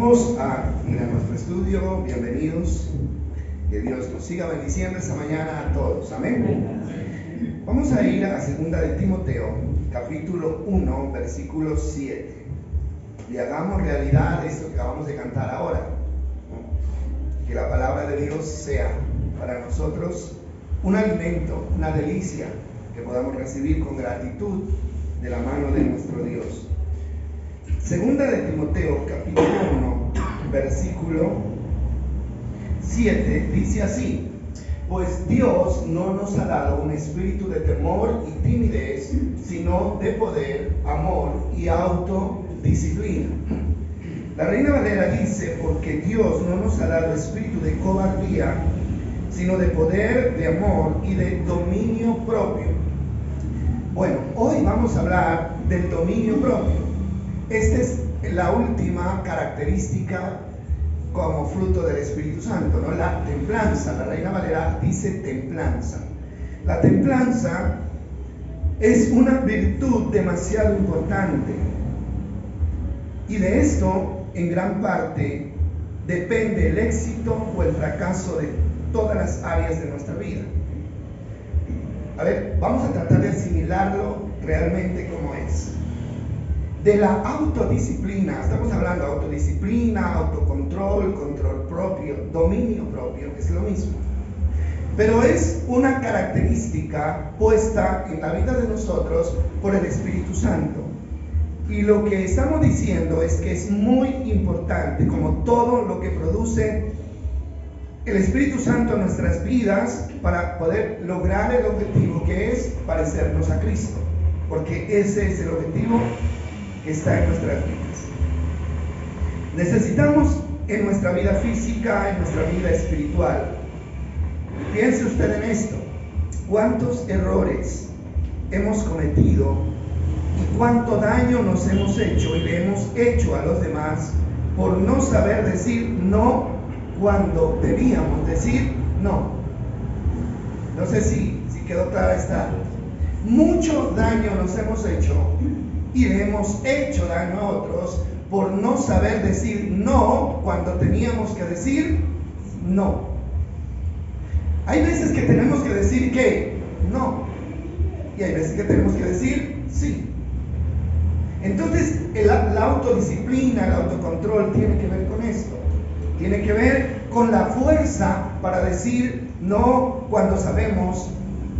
Vamos a ir a nuestro estudio. Bienvenidos. Que Dios nos siga bendiciendo esta mañana a todos. Amén. Vamos a ir a 2 de Timoteo, capítulo 1, versículo 7. Y hagamos realidad esto que acabamos de cantar ahora, ¿no? Que la palabra de Dios sea para nosotros un alimento, una delicia que podamos recibir con gratitud de la mano de nuestro Dios. 2 de Timoteo, capítulo 1, versículo 7, dice así: pues Dios no nos ha dado un espíritu de temor y timidez, sino de poder, amor y autodisciplina. La Reina Valera dice: porque Dios no nos ha dado espíritu de cobardía, sino de poder, de amor y de dominio propio. Bueno, hoy vamos a hablar del dominio propio. Esta es la última característica como fruto del Espíritu Santo, ¿no? La templanza. La Reina Valera dice templanza. La templanza es una virtud demasiado importante, y de esto en gran parte depende el éxito o el fracaso de todas las áreas de nuestra vida. A ver, vamos a tratar de asimilarlo realmente como es. De la autodisciplina, estamos hablando de autodisciplina, autocontrol, control propio, dominio propio, es lo mismo. Pero es una característica puesta en la vida de nosotros por el Espíritu Santo. Y lo que estamos diciendo es que es muy importante, como todo lo que produce el Espíritu Santo en nuestras vidas, para poder lograr el objetivo que es parecernos a Cristo. Porque ese es el objetivo que está en nuestras vidas. Necesitamos en nuestra vida física, en nuestra vida espiritual. Piense usted en esto: cuántos errores hemos cometido y cuánto daño nos hemos hecho y le hemos hecho a los demás por no saber decir no cuando debíamos decir no. No sé si quedó clara esta. Mucho daño nos hemos hecho y le hemos hecho daño a otros por no saber decir no cuando teníamos que decir no. Hay veces que tenemos que decir que no, y hay veces que tenemos que decir sí. Entonces la autodisciplina, el autocontrol tiene que ver con esto. Tiene que ver con la fuerza para decir no cuando sabemos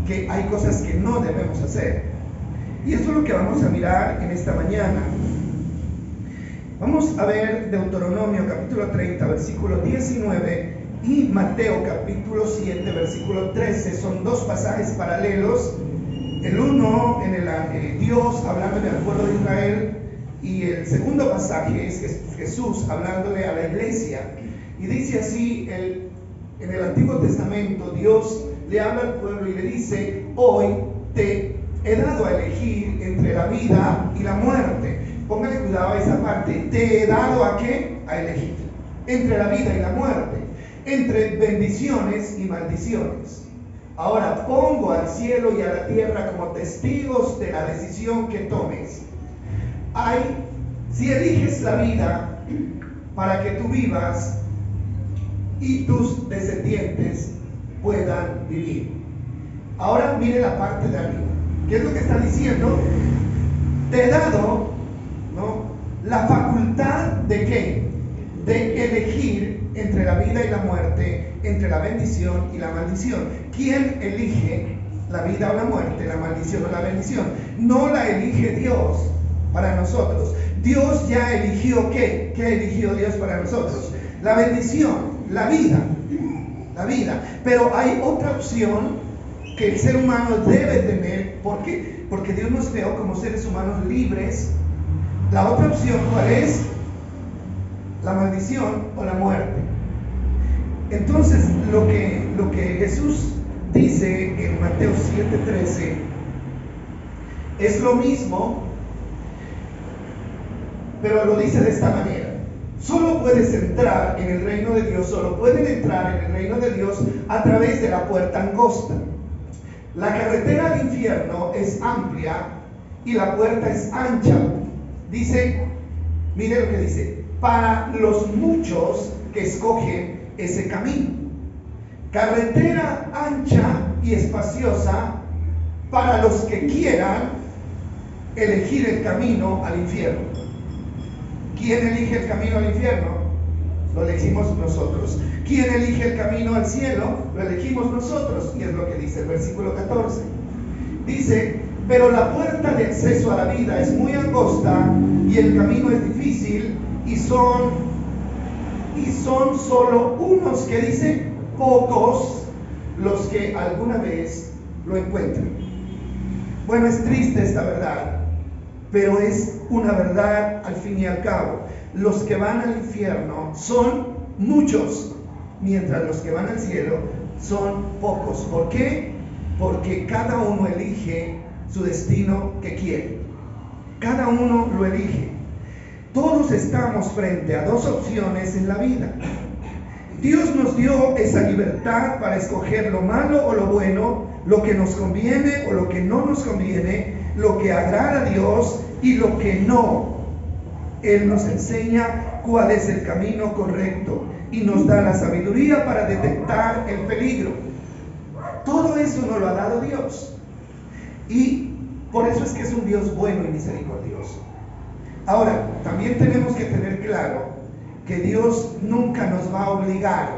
que hay cosas que no debemos hacer. Y esto es lo que vamos a mirar en esta mañana. Vamos a ver Deuteronomio capítulo 30, versículo 19 y Mateo capítulo 7, versículo 13. Son dos pasajes paralelos. El uno en el Dios hablándole al pueblo de Israel, y el segundo pasaje es Jesús hablándole a la iglesia. Y dice así, en el Antiguo Testamento Dios le habla al pueblo y le dice: hoy te he dado a elegir entre la vida y la muerte. Póngale cuidado a esa parte. Te he dado ¿a qué? A elegir. Entre la vida y la muerte. Entre bendiciones y maldiciones. Ahora pongo al cielo y a la tierra como testigos de la decisión que tomes. Si eliges la vida para que tú vivas y tus descendientes puedan vivir. Ahora mire la parte de arriba. ¿Qué es lo que está diciendo? Te he dado, ¿no?, la facultad de ¿qué? De elegir entre la vida y la muerte, entre la bendición y la maldición. ¿Quién elige la vida o la muerte, la maldición o la bendición? No la elige Dios para nosotros. Dios ya eligió ¿qué? ¿Qué eligió Dios para nosotros? La bendición, la vida. La vida. Pero hay otra opción que el ser humano debe tener. ¿Por qué? Porque Dios nos creó como seres humanos libres. La otra opción, ¿cuál es? La maldición o la muerte. Entonces, lo que Jesús dice en Mateo 7:13 es lo mismo, pero lo dice de esta manera: solo puedes entrar en el reino de Dios, solo pueden entrar en el reino de Dios a través de la puerta angosta. La carretera al infierno es amplia y la puerta es ancha. Dice, mire lo que dice: para los muchos que escogen ese camino. Carretera ancha y espaciosa para los que quieran elegir el camino al infierno. ¿Quién elige el camino al infierno? Lo elegimos nosotros. ¿Quién elige el camino al cielo? Lo elegimos nosotros. Y es lo que dice el versículo 14. Dice: pero la puerta de acceso a la vida es muy angosta y el camino es difícil, y son solo unos, que dice, pocos, los que alguna vez lo encuentran. Bueno, es triste esta verdad, pero es una verdad al fin y al cabo. Los que van al infierno son muchos, mientras los que van al cielo son pocos. ¿Por qué? Porque cada uno elige su destino que quiere. Cada uno lo elige. Todos estamos frente a dos opciones en la vida. Dios nos dio esa libertad para escoger lo malo o lo bueno, lo que nos conviene o lo que no nos conviene, lo que agrada a Dios y lo que no. Él nos enseña cuál es el camino correcto y nos da la sabiduría para detectar el peligro. Todo eso nos lo ha dado Dios. Y por eso es que es un Dios bueno y misericordioso. Ahora, también tenemos que tener claro que Dios nunca nos va a obligar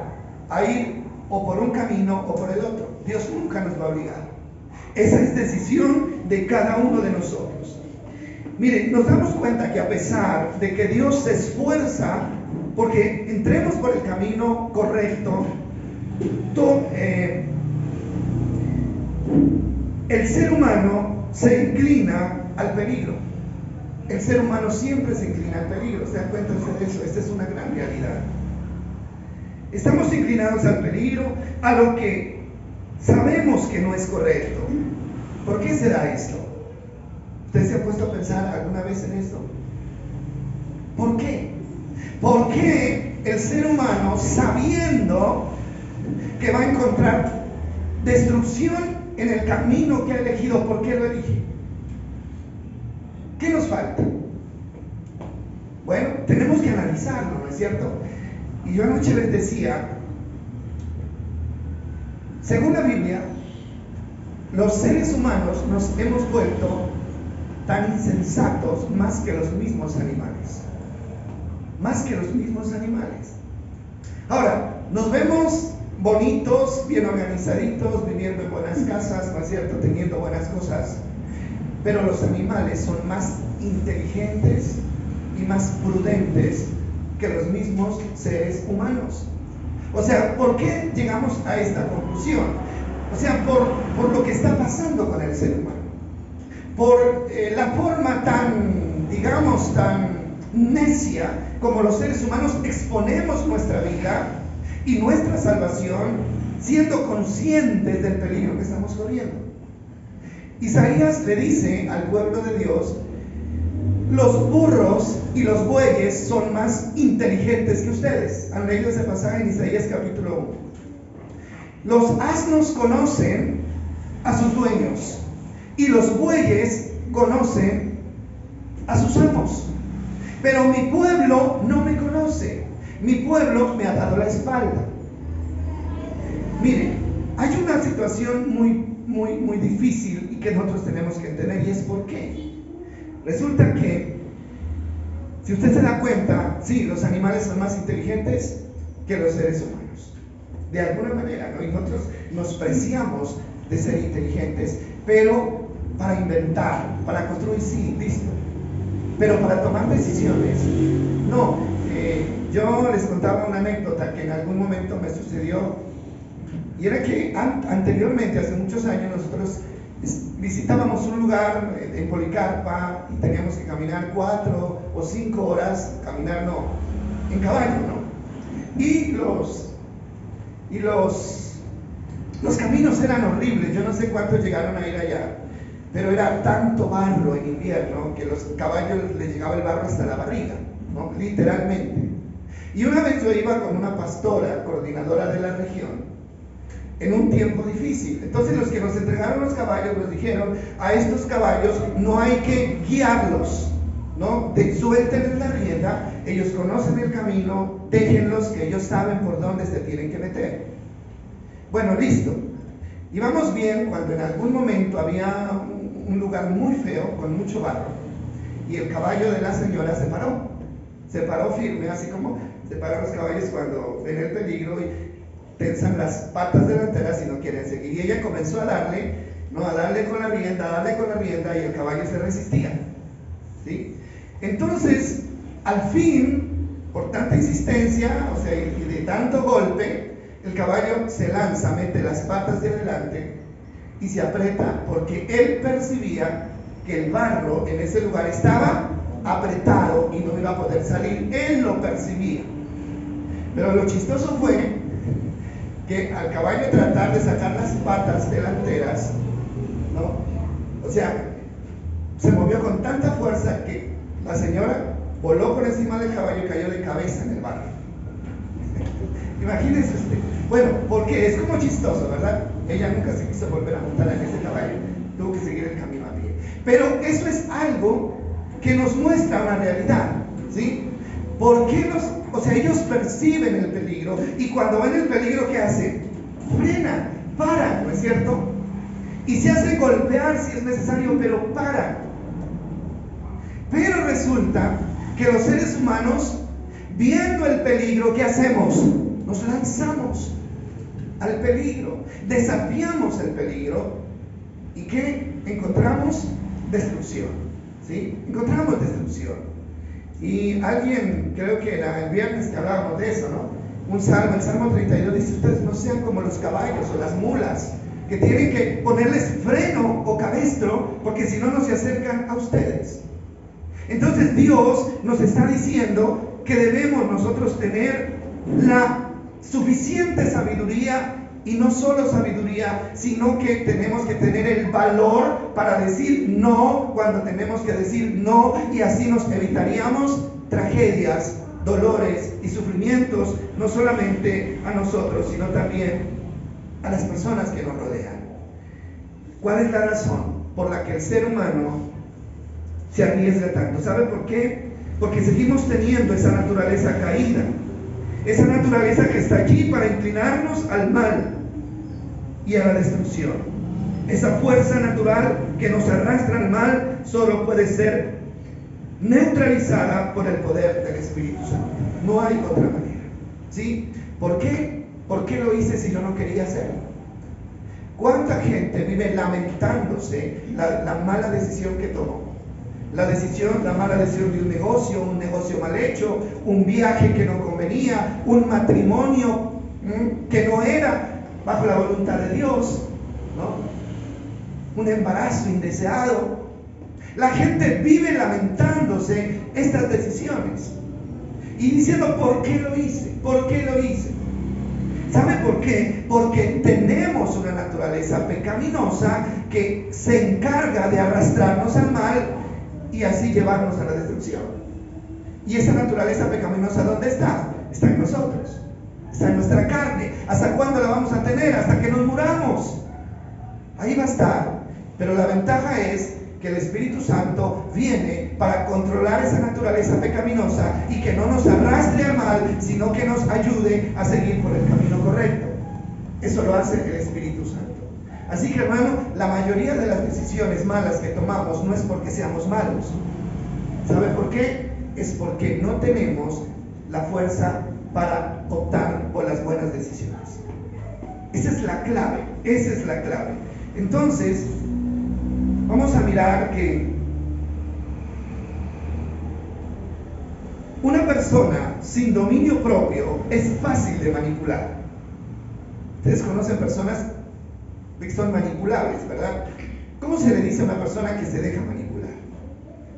a ir o por un camino o por el otro. Dios nunca nos va a obligar. Esa es decisión de cada uno de nosotros. Miren, nos damos cuenta que a pesar de que Dios se esfuerza porque entremos por el camino correcto, el ser humano se inclina al peligro. El ser humano siempre se inclina al peligro. ¿Se dan cuenta de eso? Esta es una gran realidad. Estamos inclinados al peligro, a lo que sabemos que no es correcto. ¿Por qué será esto? ¿Usted se ha puesto a pensar alguna vez en esto? ¿Por qué? ¿Por qué el ser humano, sabiendo que va a encontrar destrucción en el camino que ha elegido, por qué lo elige? ¿Qué nos falta? Bueno, tenemos que analizarlo, ¿no es cierto? Y yo anoche les decía, según la Biblia, los seres humanos nos hemos vuelto tan insensatos más que los mismos animales. Más que los mismos animales. Ahora, nos vemos bonitos, bien organizaditos, viviendo en buenas casas, ¿no es cierto?, teniendo buenas cosas. Pero los animales son más inteligentes y más prudentes que los mismos seres humanos. O sea, ¿por qué llegamos a esta conclusión? O sea, por lo que está pasando con el ser humano. Por la forma tan, digamos, tan necia como los seres humanos exponemos nuestra vida y nuestra salvación, siendo conscientes del peligro que estamos corriendo. Isaías le dice al pueblo de Dios: los burros y los bueyes son más inteligentes que ustedes. ¿Han leído ese pasaje en Isaías capítulo 1? Los asnos conocen a sus dueños y los bueyes conocen a sus amos. Pero mi pueblo no me conoce. Mi pueblo me ha dado la espalda. Miren, hay una situación muy difícil y que nosotros tenemos que entender, y es por qué. Resulta que, si usted se da cuenta, sí, los animales son más inteligentes que los seres humanos, de alguna manera, ¿no? Y nosotros nos preciamos de ser inteligentes, pero para inventar, para construir, sí, listo, pero para tomar decisiones, no. Yo les contaba una anécdota que en algún momento me sucedió, y era que anteriormente, hace muchos años, nosotros visitábamos un lugar en Policarpa y teníamos que caminar 4 o 5 horas, caminar no, en caballo, ¿no? Y los caminos eran horribles. Yo no sé cuántos llegaron a ir allá, pero era tanto barro en invierno que los caballos les llegaba el barro hasta la barriga, ¿no? Literalmente. Y una vez yo iba con una pastora, coordinadora de la región, en un tiempo difícil. Entonces los que nos entregaron los caballos nos dijeron: a estos caballos no hay que guiarlos, ¿no? Suéltenles la rienda, ellos conocen el camino, déjenlos que ellos saben por dónde se tienen que meter. Bueno, listo. Íbamos bien cuando en algún momento había un lugar muy feo, con mucho barro, y el caballo de la señora se paró firme, así como se paran los caballos cuando ven el peligro y tensan las patas delanteras y no quieren seguir. Y ella comenzó a darle con la rienda, y el caballo se resistía, ¿sí? Entonces, al fin, por tanta insistencia, o sea, y de tanto golpe, el caballo se lanza, mete las patas de adelante y se aprieta, porque él percibía que el barro en ese lugar estaba apretado y no iba a poder salir. Él lo percibía. Pero lo chistoso fue que al caballo tratar de sacar las patas delanteras, ¿no? O sea, se movió con tanta fuerza que la señora voló por encima del caballo y cayó de cabeza en el barro. Imagínense usted. Bueno, porque es como chistoso, ¿verdad? Ella nunca se quiso volver a montar en ese caballo, tuvo que seguir el camino a pie. Pero eso es algo que nos muestra una realidad, ¿sí? Porque ellos perciben el peligro, y cuando ven el peligro, ¿qué hacen? Frenan, paran, ¿no es cierto? Y se hacen golpear si es necesario, pero paran. Pero resulta que los seres humanos, viendo el peligro, ¿qué hacemos? Nos lanzamos al peligro, desafiamos el peligro, ¿y qué? Encontramos destrucción, ¿sí? Encontramos destrucción. Y alguien, creo que era el viernes que hablábamos de eso, ¿no? El Salmo 32 dice: ustedes no sean como los caballos o las mulas, que tienen que ponerles freno o cabestro, porque si no, no se acercan a ustedes. Entonces Dios nos está diciendo que debemos nosotros tener la suficiente sabiduría, y no solo sabiduría, sino que tenemos que tener el valor para decir no cuando tenemos que decir no, y así nos evitaríamos tragedias, dolores y sufrimientos, no solamente a nosotros, sino también a las personas que nos rodean. ¿Cuál es la razón por la que el ser humano se arriesga tanto? ¿Sabe por qué? Porque seguimos teniendo esa naturaleza caída, esa naturaleza que está allí para inclinarnos al mal y a la destrucción. Esa fuerza natural que nos arrastra al mal solo puede ser neutralizada por el poder del Espíritu Santo. No hay otra manera, ¿sí? ¿Por qué? ¿Por qué lo hice si yo no quería hacerlo? ¿Cuánta gente vive lamentándose la mala decisión que tomó? La mala decisión de un negocio mal hecho, un viaje que no convenía, un matrimonio que no era bajo la voluntad de Dios, ¿no? Un embarazo indeseado. La gente vive lamentándose estas decisiones y diciendo: ¿por qué lo hice? ¿Por qué lo hice? ¿Sabe por qué? Porque tenemos una naturaleza pecaminosa que se encarga de arrastrarnos al mal y así llevarnos a la destrucción. Y esa naturaleza pecaminosa, ¿dónde está? Está en nosotros, está en nuestra carne. ¿Hasta cuándo la vamos a tener? Hasta que nos muramos. Ahí va a estar. Pero la ventaja es que el Espíritu Santo viene para controlar esa naturaleza pecaminosa y que no nos arrastre al mal, sino que nos ayude a seguir por el camino correcto. Eso lo hace el Espíritu Santo. Así que, hermano, la mayoría de las decisiones malas que tomamos no es porque seamos malos. ¿Sabe por qué? Es porque no tenemos la fuerza para optar por las buenas decisiones. Esa es la clave, esa es la clave. Entonces, vamos a mirar que una persona sin dominio propio es fácil de manipular. Ustedes conocen personas que son manipulables, ¿verdad? ¿Cómo se le dice a una persona que se deja manipular?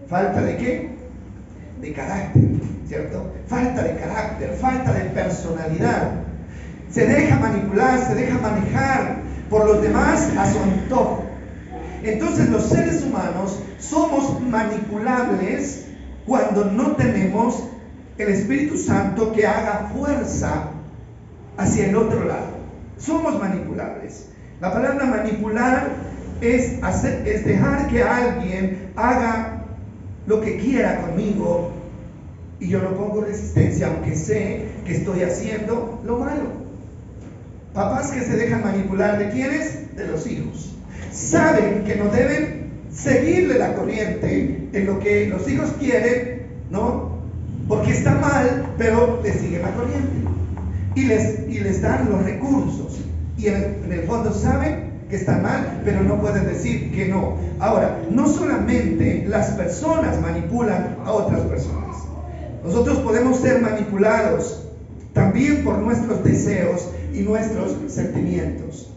¿Falta de qué? De carácter, ¿cierto? Falta de carácter, falta de personalidad. Se deja manipular, se deja manejar por los demás a su antojo. Entonces los seres humanos somos manipulables cuando no tenemos el Espíritu Santo que haga fuerza hacia el otro lado. Somos manipulables. La palabra manipular es dejar que alguien haga lo que quiera conmigo y yo no pongo resistencia, aunque sé que estoy haciendo lo malo. Papás que se dejan manipular, ¿de quiénes? De los hijos. Saben que no deben seguirle la corriente en lo que los hijos quieren, ¿no? Porque está mal, pero les siguen la corriente. Y les dan los recursos. Y en el fondo saben que está mal, pero no pueden decir que no. Ahora, no solamente las personas manipulan a otras personas. Nosotros podemos ser manipulados también por nuestros deseos y nuestros sentimientos.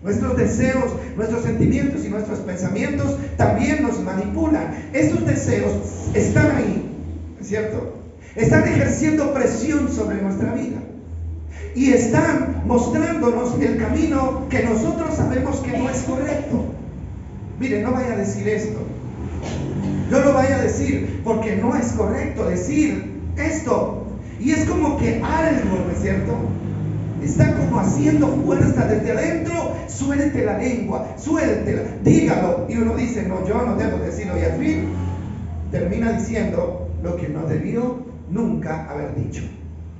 Nuestros deseos, nuestros sentimientos y nuestros pensamientos también nos manipulan. Estos deseos están ahí, ¿cierto? Están ejerciendo presión sobre nuestra vida. Y están mostrándonos el camino que nosotros sabemos que no es correcto. Mire, no vaya a decir esto. No lo vaya a decir porque no es correcto decir esto. Y es como que algo, ¿no es cierto? Está como haciendo fuerza desde adentro. Suelte la lengua, suéltela, dígalo. Y uno dice, no, yo no debo decirlo. Y al fin termina diciendo lo que no debió nunca haber dicho.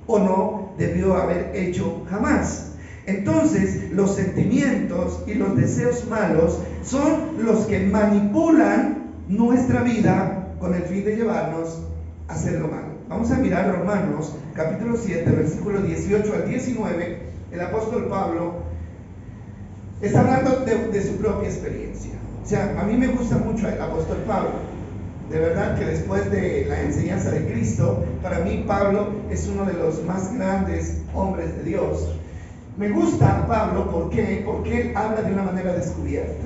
O no debió haber hecho jamás. Entonces, los sentimientos y los deseos malos son los que manipulan nuestra vida con el fin de llevarnos a hacer lo malo. Vamos a mirar Romanos, capítulo 7, versículos 18 al 19. El apóstol Pablo está hablando de su propia experiencia. O sea, a mí me gusta mucho el apóstol Pablo. De verdad que después de la enseñanza de Cristo, para mí Pablo es uno de los más grandes hombres de Dios. Me gusta Pablo, ¿por qué? Porque él habla de una manera descubierta.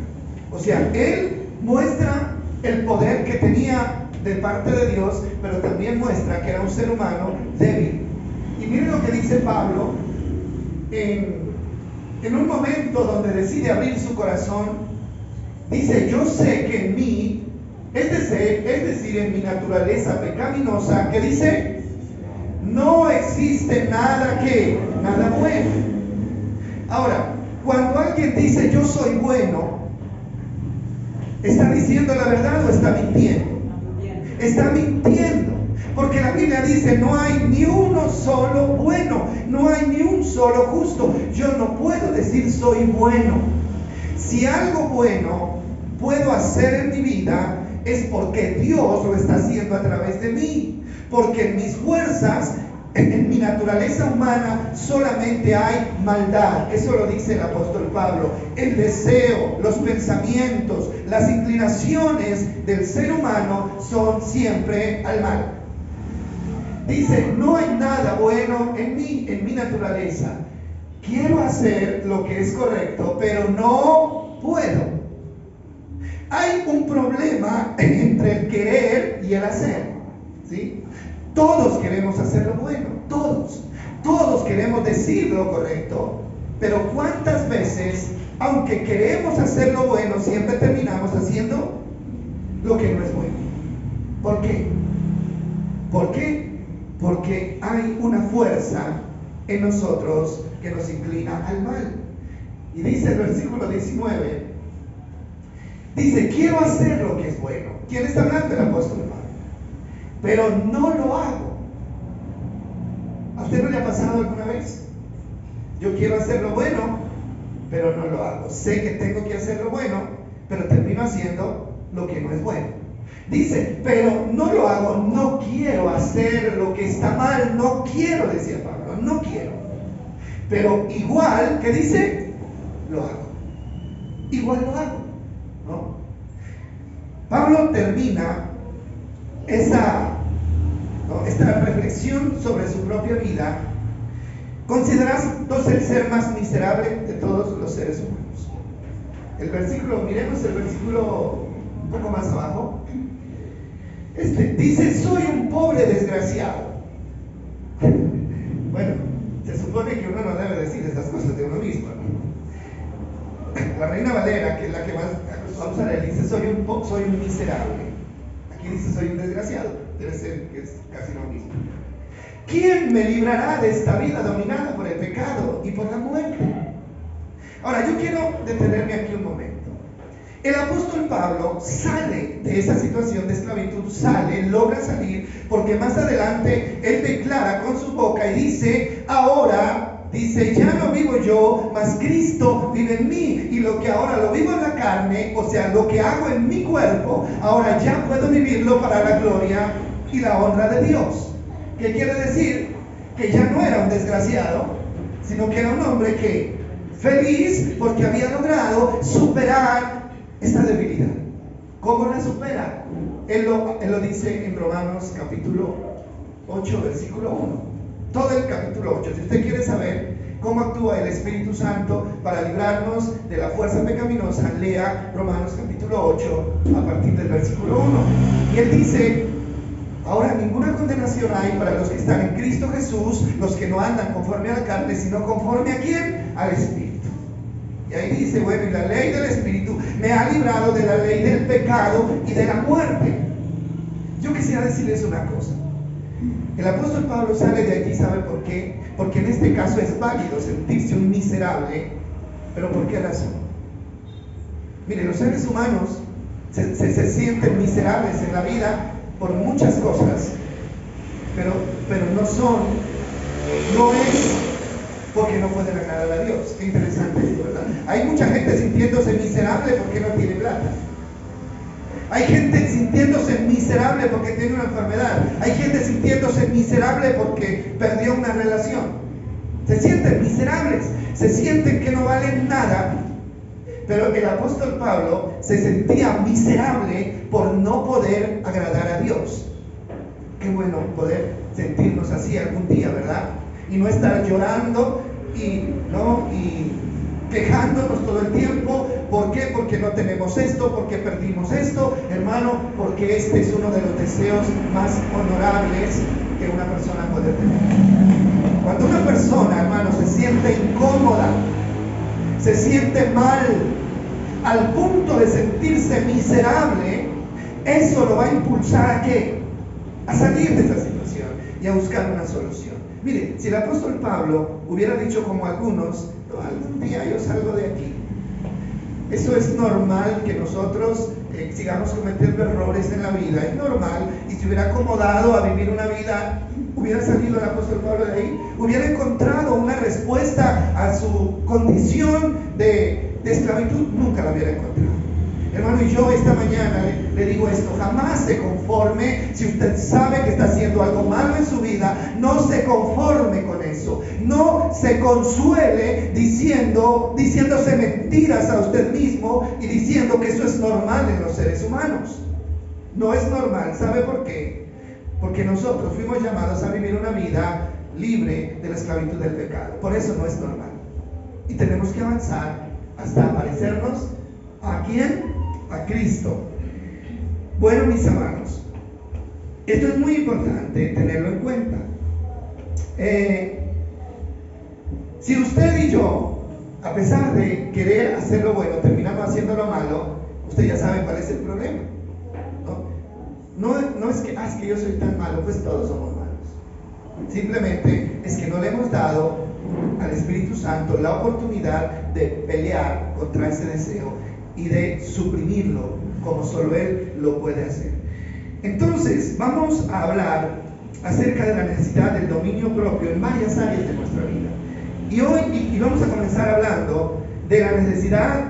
O sea, él muestra el poder que tenía de parte de Dios, pero también muestra que era un ser humano débil. Y miren lo que dice Pablo en un momento donde decide abrir su corazón. Dice, yo sé que en mí, es decir, en mi naturaleza pecaminosa, que dice, no existe nada bueno. Ahora, cuando alguien dice yo soy bueno, ¿está diciendo la verdad o está mintiendo? Está mintiendo, porque la Biblia dice no hay ni uno solo bueno, no hay ni un solo justo. Yo no puedo decir soy bueno. Si algo bueno puedo hacer en mi vida, es porque Dios lo está haciendo a través de mí, porque en mis fuerzas, en mi naturaleza humana solamente hay maldad. Eso lo dice el apóstol Pablo. El deseo, los pensamientos, las inclinaciones del ser humano son siempre al mal. Dice, no hay nada bueno en mí, en mi naturaleza. Quiero hacer lo que es correcto, pero no puedo. Hay un problema entre el querer y el hacer, ¿sí? Todos queremos hacer lo bueno, todos queremos decir lo correcto, pero ¿cuántas veces, aunque queremos hacer lo bueno, siempre terminamos haciendo lo que no es bueno? ¿Por qué? ¿Por qué? Porque hay una fuerza en nosotros que nos inclina al mal. Y dice el versículo 19, dice, quiero hacer lo que es bueno. ¿Quién está hablando? El apóstol Pablo. Pero no lo hago. ¿A usted no le ha pasado alguna vez? Yo quiero hacer lo bueno, pero no lo hago. Sé que tengo que hacer lo bueno, pero termino haciendo lo que no es bueno. Dice, pero no lo hago, no quiero hacer lo que está mal, no quiero, decía Pablo, no quiero. Pero igual, ¿qué dice? Lo hago. Igual lo hago, ¿no? Pablo termina esta reflexión sobre su propia vida, considerándose el ser más miserable de todos los seres humanos. El versículo, miremos el versículo un poco más abajo. Dice, soy un pobre desgraciado. Bueno, se supone que uno no debe decir estas cosas de uno mismo, ¿no? La Reina Valera, que es la que más vamos a ver, dice, soy un miserable. Aquí dice, soy un desgraciado. Debe ser que es casi lo mismo. ¿Quién me librará de esta vida dominada por el pecado y por la muerte? Ahora, yo quiero detenerme aquí un momento. El apóstol Pablo sale de esa situación de esclavitud, logra salir, porque más adelante él declara con su boca y dice, ahora, dice, ya no vivo yo, mas Cristo vive en mí, y lo que ahora lo vivo en la carne, o sea, lo que hago en mi cuerpo, ahora ya puedo vivirlo para la gloria y la honra de Dios. ¿Qué quiere decir? Que ya no era un desgraciado, sino que era un hombre que feliz porque había logrado superar esta debilidad. ¿Cómo la supera? Él lo dice en Romanos capítulo 8, versículo 1. Todo el capítulo 8. Si usted quiere saber cómo actúa el Espíritu Santo para librarnos de la fuerza pecaminosa, lea Romanos capítulo 8 a partir del versículo 1. Y él dice, ahora ninguna condenación hay para los que están en Cristo Jesús, los que no andan conforme a la carne, sino conforme a ¿quién? Al Espíritu. Y ahí dice, bueno, y la ley del Espíritu me ha librado de la ley del pecado y de la muerte. Yo quisiera decirles una cosa. El apóstol Pablo sale de allí, ¿sabe por qué? Porque en este caso es válido sentirse un miserable, pero ¿por qué razón? Mire, los seres humanos se sienten miserables en la vida por muchas cosas, pero no es porque no pueden agradar a Dios. Qué interesante esto, ¿verdad? Hay mucha gente sintiéndose miserable porque no tiene plata. Hay gente sintiéndose miserable porque tiene una enfermedad. Hay gente sintiéndose miserable porque perdió una relación. Se sienten miserables, se sienten que no valen nada. Pero el apóstol Pablo se sentía miserable por no poder agradar a Dios. Qué bueno poder sentirnos así algún día, ¿verdad? Y no estar llorando y quejándonos todo el tiempo. ¿Por qué? Porque no tenemos esto, porque perdimos esto, hermano, porque este es uno de los deseos más honorables que una persona puede tener. Cuando una persona, hermano, se siente incómoda, se siente mal, al punto de sentirse miserable, eso lo va a impulsar ¿a qué? A salir de esa situación y a buscar una solución. Mire, si el apóstol Pablo hubiera dicho como algunos, no, algún día yo salgo de aquí. Eso es normal que nosotros sigamos cometiendo errores en la vida, es normal, y se hubiera acomodado a vivir una vida, hubiera salido el apóstol Pablo de ahí, hubiera encontrado una respuesta a su condición de esclavitud, nunca la hubiera encontrado. Hermano, y yo esta mañana le digo esto, jamás se conforme. Si usted sabe que está haciendo algo malo en su vida, no se conforme con eso. No se consuele diciéndose mentiras a usted mismo y diciendo que eso es normal en los seres humanos. No es normal. ¿Sabe por qué? Porque nosotros fuimos llamados a vivir una vida libre de la esclavitud del pecado. Por eso no es normal. Y tenemos que avanzar hasta parecernos ¿a quién? A Cristo. Bueno, mis hermanos, esto es muy importante tenerlo en cuenta. Si usted y yo, a pesar de querer hacer lo bueno, terminamos haciendo lo malo, usted ya sabe cuál es el problema. No es que es que yo soy tan malo, pues todos somos malos. Simplemente es que no le hemos dado al Espíritu Santo la oportunidad de pelear contra ese deseo y de suprimirlo como solo Él lo puede hacer. Entonces vamos a hablar acerca de la necesidad del dominio propio en varias áreas de nuestra vida. Y hoy vamos a comenzar hablando de la necesidad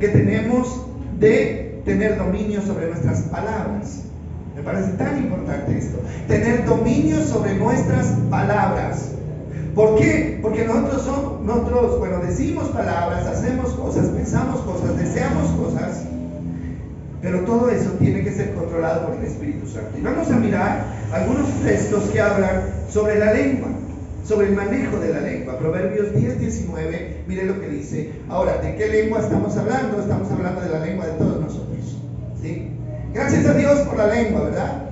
que tenemos de tener dominio sobre nuestras palabras. Me parece tan importante esto, tener dominio sobre nuestras palabras. ¿Por qué? Porque nosotros, bueno, decimos palabras, hacemos cosas, pensamos cosas, deseamos cosas, pero todo eso tiene que ser controlado por el Espíritu Santo. Y vamos a mirar algunos textos que hablan sobre la lengua, sobre el manejo de la lengua. Proverbios 10:19, mire lo que dice. Ahora, ¿de qué lengua estamos hablando? Estamos hablando de la lengua de todos nosotros, ¿sí? Gracias a Dios por la lengua, ¿verdad?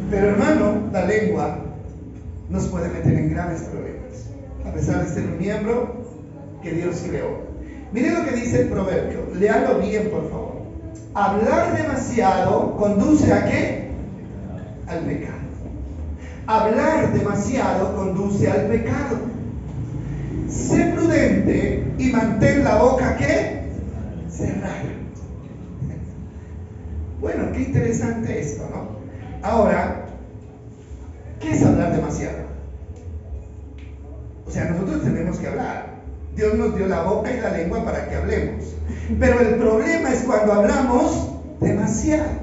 Pero hermano, la lengua nos puede meter en graves problemas, a pesar de ser un miembro que Dios creó. Mire lo que dice el proverbio, léalo bien por favor. Hablar demasiado conduce ¿a qué? Al pecado. Hablar demasiado conduce al pecado. Sé prudente y mantén la boca ¿qué? cerrar. Bueno, qué interesante esto, ¿no? Ahora, ¿qué es hablar demasiado? O sea, nosotros tenemos que hablar. Dios nos dio la boca y la lengua para que hablemos. Pero el problema es cuando hablamos demasiado.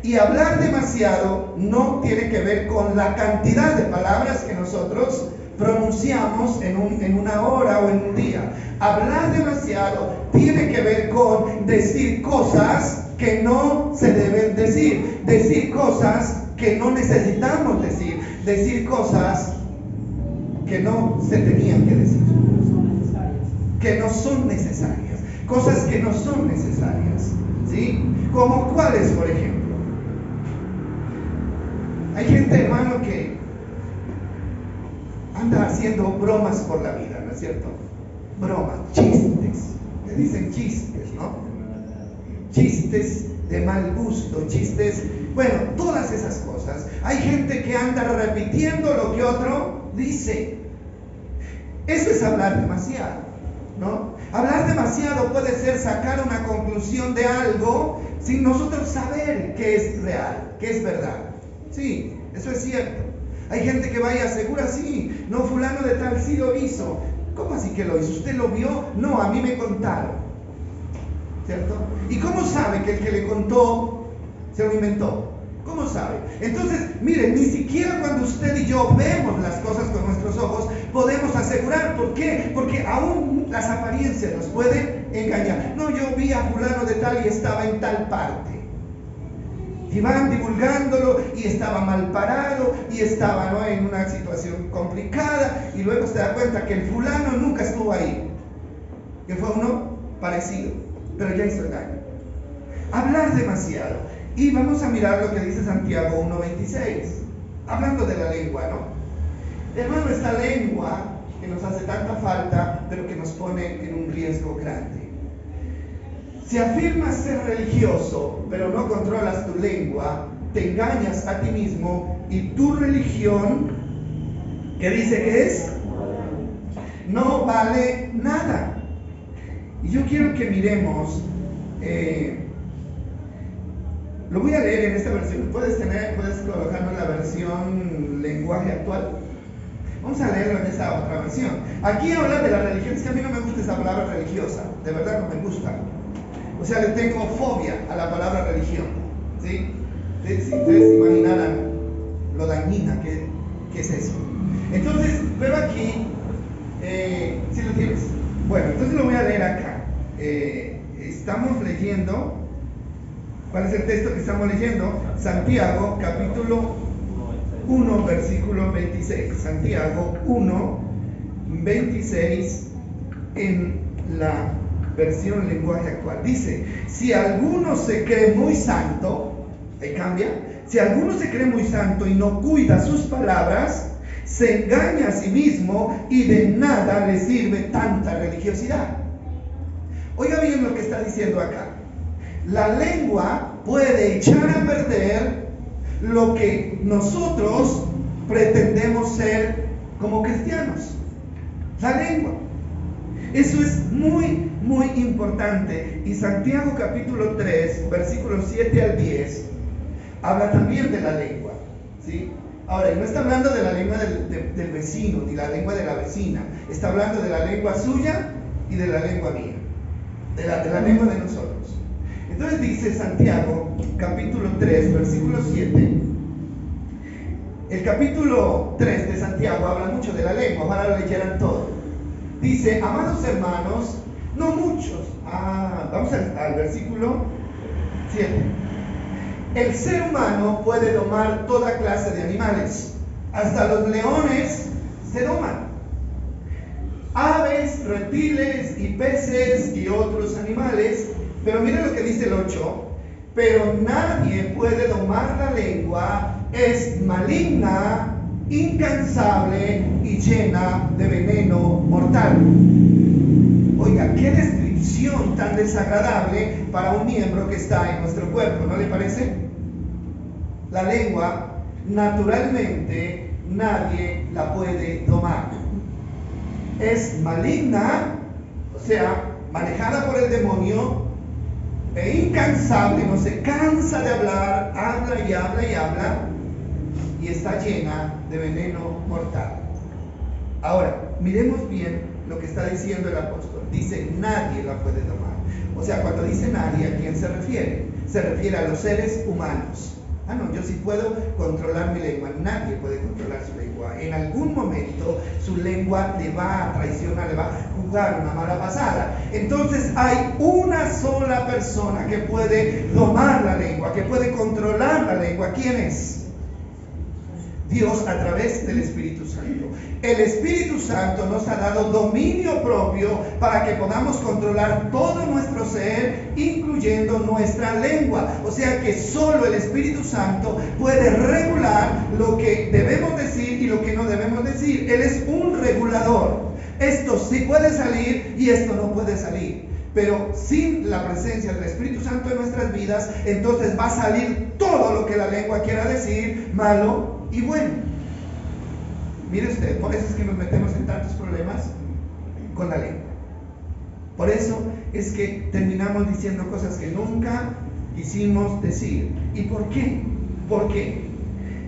Y hablar demasiado no tiene que ver con la cantidad de palabras que nosotros pronunciamos en una hora o en un día. Hablar demasiado tiene que ver con decir cosas que no se deben decir cosas que no necesitamos decir cosas que no se tenían que decir, que no son necesarias, cosas que no son necesarias, ¿sí? Como cuáles, por ejemplo. Hay gente, hermano, que anda haciendo bromas por la vida, ¿no es cierto? Bromas, chistes, le dicen chistes, ¿no? Chistes de mal gusto, chistes, bueno, todas esas cosas. Hay gente que anda repitiendo lo que otro dice. Eso es hablar demasiado, ¿no? Hablar demasiado puede ser sacar una conclusión de algo sin nosotros saber que es real, que es verdad. Sí, eso es cierto. Hay gente que va y asegura, sí, no, fulano de tal sí lo hizo. ¿Cómo así que lo hizo? ¿Usted lo vio? No, a mí me contaron. ¿Cierto? ¿Y cómo sabe que el que le contó se lo inventó? ¿Cómo sabe? Entonces, miren, ni siquiera cuando usted y yo vemos las cosas con nuestros ojos podemos asegurar. ¿Por qué? Porque aún las apariencias nos pueden engañar. No, yo vi a fulano de tal y estaba en tal parte. Y van divulgándolo y estaba mal parado y estaba, ¿no?, en una situación complicada, y luego se da cuenta que el fulano nunca estuvo ahí, que fue uno parecido, pero ya hizo el daño. Hablar demasiado. Y vamos a mirar lo que dice Santiago 1:26, hablando de la lengua, ¿no? Hermano, esta lengua que nos hace tanta falta, pero que nos pone en un riesgo grande. Si afirmas ser religioso, pero no controlas tu lengua, te engañas a ti mismo, y tu religión, ¿qué dice que es? No vale nada. Y yo quiero que miremos, lo voy a leer en esta versión. Puedes colocarlo en la versión lenguaje actual. Vamos a leerlo en esta otra versión. Aquí habla de la religión. Es que a mí no me gusta esa palabra religiosa, de verdad no me gusta. O sea, le tengo fobia a la palabra religión, ¿sí? Si ustedes imaginaran lo dañina que es eso. Entonces, pero aquí, ¿sí lo tienes? Bueno, entonces lo voy a leer acá. Estamos leyendo, ¿cuál es el texto que estamos leyendo? Santiago, capítulo 1, versículo 26. Santiago 1, 26 en la versión lenguaje actual. Dice, si alguno se cree muy santo, ahí cambia, si alguno se cree muy santo y no cuida sus palabras, se engaña a sí mismo y de nada le sirve tanta religiosidad. Oiga bien lo que está diciendo acá. La lengua puede echar a perder lo que nosotros pretendemos ser como cristianos. La lengua. Eso es muy, muy importante. Y Santiago capítulo 3, versículos 7 al 10, habla también de la lengua, ¿sí? Ahora, y no está hablando de la lengua del vecino, ni la lengua de la vecina. Está hablando de la lengua suya y de la lengua mía. De la lengua de nosotros. Entonces dice Santiago capítulo 3, versículo 7. El capítulo 3 de Santiago habla mucho de la lengua. Ojalá lo leyeran todo. Dice, amados hermanos, no muchos. Vamos al versículo 7. El ser humano puede domar toda clase de animales. Hasta los leones se doman. Aves, reptiles y peces y otros animales. Pero mira lo que dice el 8. Pero nadie puede domar la lengua. Es maligna, incansable y llena de veneno mortal. Oiga, qué descripción tan desagradable para un miembro que está en nuestro cuerpo, ¿no le parece? La lengua, naturalmente, nadie la puede domar. Es maligna, o sea, manejada por el demonio, e incansable, no se cansa de hablar, habla y habla y habla, y está llena de veneno mortal. Ahora, miremos bien lo que está diciendo el apóstol. Dice, nadie la puede domar. O sea, cuando dice nadie, ¿a quién se refiere? Se refiere a los seres humanos. Ah, no, yo sí puedo controlar mi lengua. Nadie puede controlar su lengua. En algún momento su lengua le va a traicionar, le va a jugar una mala pasada. Entonces hay una sola persona que puede domar la lengua, que puede controlar la lengua. ¿Quién es? Dios, a través del Espíritu Santo. El Espíritu Santo nos ha dado dominio propio para que podamos controlar todo nuestro ser, incluyendo nuestra lengua. O sea que solo el Espíritu Santo puede regular lo que debemos decir y lo que no debemos decir. Él es un regulador. Esto sí puede salir y esto no puede salir. Pero sin la presencia del Espíritu Santo en nuestras vidas, entonces va a salir todo lo que la lengua quiera decir, malo y bueno. Mire usted, por eso es que nos metemos en tantos problemas con la lengua. Por eso es que terminamos diciendo cosas que nunca quisimos decir. ¿Y por qué? ¿Por qué?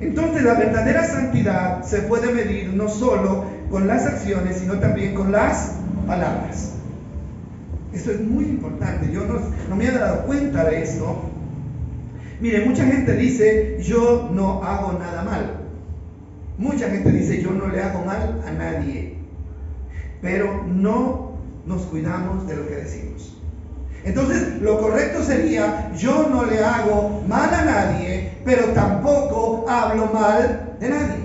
Entonces la verdadera santidad se puede medir no solo con las acciones, sino también con las palabras. Esto es muy importante. Yo no me había dado cuenta de esto. Mire, mucha gente dice, yo no hago nada mal. Mucha gente dice, yo no le hago mal a nadie. Pero no nos cuidamos de lo que decimos. Entonces, lo correcto sería, yo no le hago mal a nadie, pero tampoco hablo mal de nadie.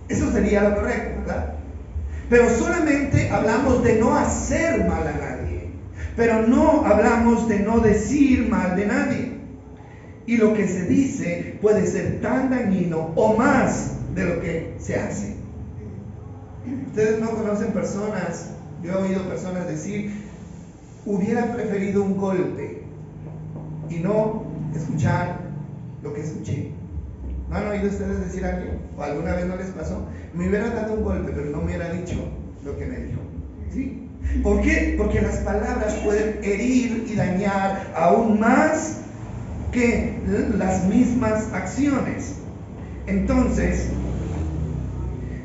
Eso sería lo correcto, ¿verdad? Pero solamente hablamos de no hacer mal a nadie, pero no hablamos de no decir mal de nadie. Y lo que se dice puede ser tan dañino o más de lo que se hace. Ustedes no conocen personas, yo he oído personas decir, hubiera preferido un golpe y no escuchar lo que escuché. ¿No han oído ustedes decir algo? ¿O alguna vez no les pasó? Me hubiera dado un golpe, pero no me hubiera dicho lo que me dijo. ¿Sí? ¿Por qué? Porque las palabras pueden herir y dañar aún más que las mismas acciones. Entonces,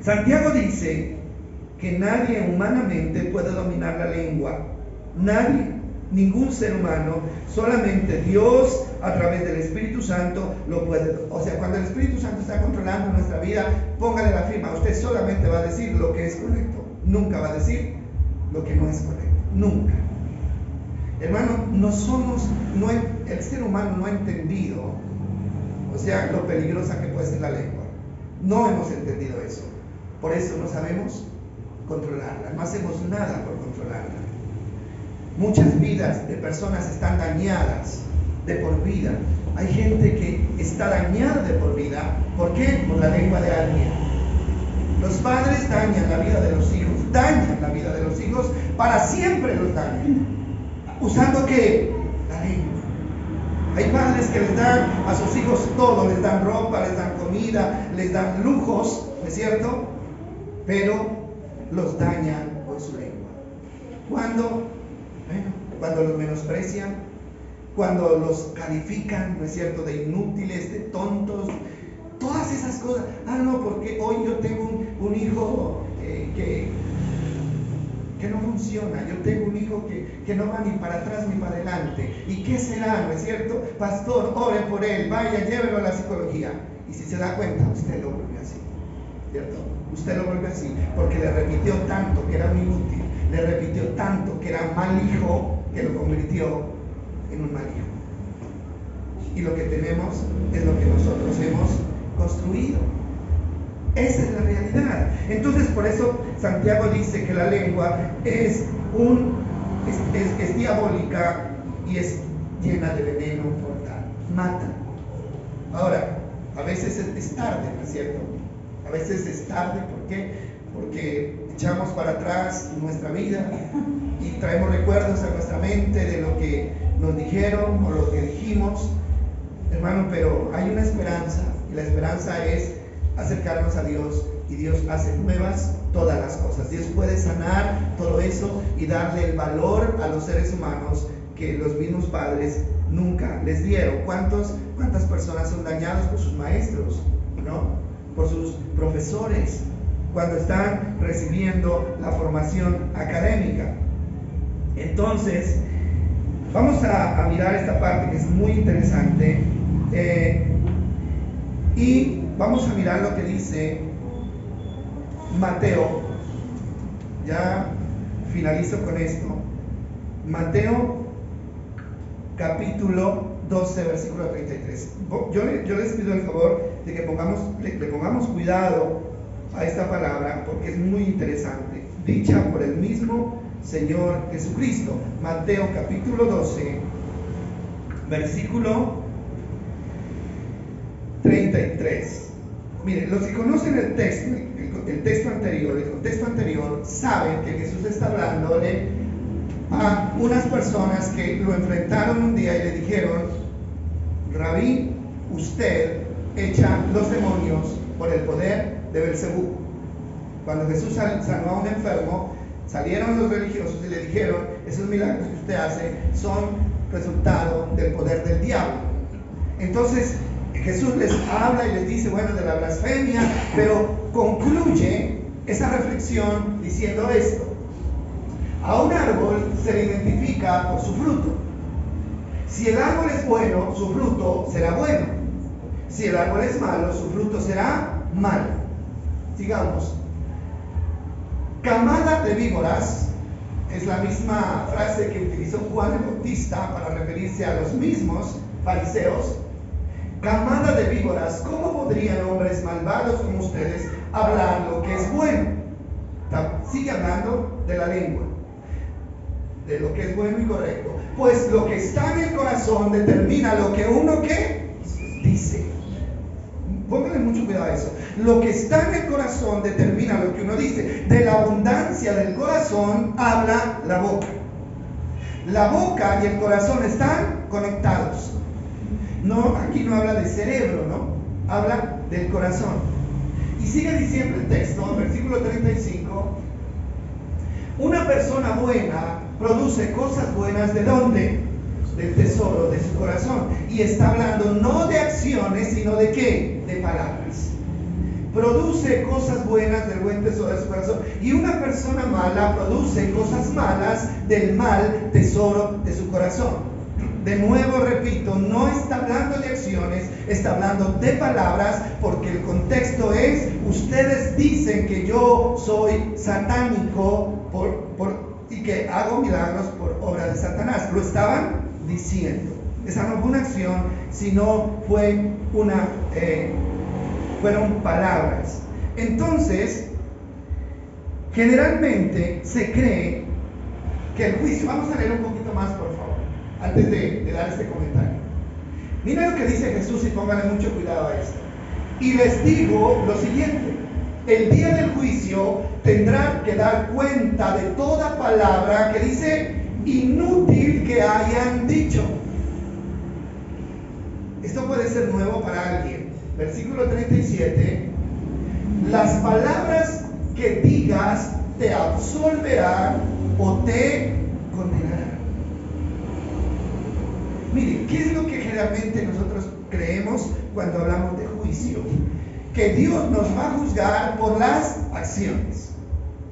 Santiago dice que nadie humanamente puede dominar la lengua. Nadie, ningún ser humano, solamente Dios a través del Espíritu Santo lo puede. O sea, cuando el Espíritu Santo está controlando nuestra vida, póngale la firma. Usted solamente va a decir lo que es correcto. Nunca va a decir lo que no es correcto. Nunca. Hermano, el ser humano no ha entendido, o sea, lo peligrosa que puede ser la lengua. No hemos entendido eso. Por eso no sabemos controlarla. No hacemos nada por controlarla. Muchas vidas de personas están dañadas de por vida. Hay gente que está dañada de por vida. ¿Por qué? Por la lengua de alguien. Los padres dañan la vida de los hijos. Dañan la vida de los hijos. Para siempre los dañan. ¿Usando qué? La lengua. Hay padres que les dan a sus hijos todo. Les dan ropa, les dan comida, les dan lujos, ¿no es cierto? Pero los dañan con su lengua. ¿Cuándo? Bueno, cuando los menosprecian, cuando los califican, ¿no es cierto?, de inútiles, de tontos, todas esas cosas. Ah, no, porque hoy yo tengo un hijo que no funciona, yo tengo un hijo que no va ni para atrás ni para adelante. ¿Y qué será, no es cierto? Pastor, ore por él, vaya, llévelo a la psicología. Y si se da cuenta, usted lo vuelve así, ¿cierto? Usted lo vuelve así, porque le repitió tanto que era un inútil, le repitió tanto que era un mal hijo, que lo convirtió en un mal hijo. Y lo que tenemos es lo que nosotros hemos construido. Esa es la realidad. Entonces, por eso Santiago dice que la lengua es diabólica y es llena de veneno mortal. Mata. Ahora, a veces es tarde, ¿no es cierto? A veces es tarde, ¿por qué? Porque echamos para atrás nuestra vida y traemos recuerdos a nuestra mente de lo que nos dijeron o lo que dijimos. Hermano, pero hay una esperanza, y la esperanza es acercarnos a Dios, y Dios hace nuevas todas las cosas. Dios puede sanar todo eso y darle el valor a los seres humanos que los mismos padres nunca les dieron. ¿Cuántas personas son dañadas por sus maestros, ¿no? Por sus profesores, cuando están recibiendo la formación académica? Entonces, vamos a mirar esta parte que es muy interesante, y vamos a mirar lo que dice Mateo. Ya finalizo con esto. Mateo capítulo 12, versículo 33. Yo les pido el favor de que le pongamos cuidado a esta palabra, porque es muy interesante, dicha por el mismo Señor Jesucristo. Mateo capítulo 12, versículo 33. Miren, los que conocen el texto anterior, el contexto anterior, saben que Jesús está hablándole a unas personas que lo enfrentaron un día y le dijeron: Rabí, usted echa los demonios por el poder de Belzebú. Cuando Jesús sanó a un enfermo, salieron los religiosos y le dijeron: esos milagros que usted hace son resultado del poder del diablo. Entonces Jesús les habla y les dice, bueno, de la blasfemia, pero concluye esa reflexión diciendo esto: a un árbol se le identifica por su fruto. Si el árbol es bueno, su fruto será bueno. Si el árbol es malo, su fruto será malo. Sigamos. Camada de víboras es la misma frase que utilizó Juan el Bautista para referirse a los mismos fariseos. Camada de víboras, ¿cómo podrían hombres malvados como ustedes hablar lo que es bueno? Sigue hablando de la lengua, de lo que es bueno y correcto. Pues lo que está en el corazón determina lo que uno ¿qué? Dice. Pónganle mucho cuidado a eso. Lo que está en el corazón determina lo que uno dice. De la abundancia del corazón habla la boca. La boca y el corazón están conectados. No, aquí no habla de cerebro, ¿no? Habla del corazón. Y sigue diciendo el texto, versículo 35. Una persona buena produce cosas buenas, ¿de dónde? Del tesoro de su corazón. Y está hablando no de acciones, sino de ¿qué? De palabras. Produce cosas buenas del buen tesoro de su corazón. Y una persona mala produce cosas malas del mal tesoro de su corazón. De nuevo repito, no está hablando de acciones, está hablando de palabras, porque el contexto es: ustedes dicen que yo soy satánico y que hago milagros por obra de Satanás. Lo estaban diciendo. Esa no fue una acción, sino fueron palabras. Entonces, generalmente se cree que el juicio, vamos a leer un poquito más, por favor, antes de dar este comentario. Mira lo que dice Jesús y pónganle mucho cuidado a esto. Y les digo lo siguiente: el día del juicio tendrán que dar cuenta de toda palabra que dice inútil que hayan dicho. Esto puede ser nuevo para alguien. Versículo 37. Las palabras que digas te absolverán o te condenarán. Mire, ¿qué es lo que generalmente nosotros creemos cuando hablamos de juicio? Que Dios nos va a juzgar por las acciones,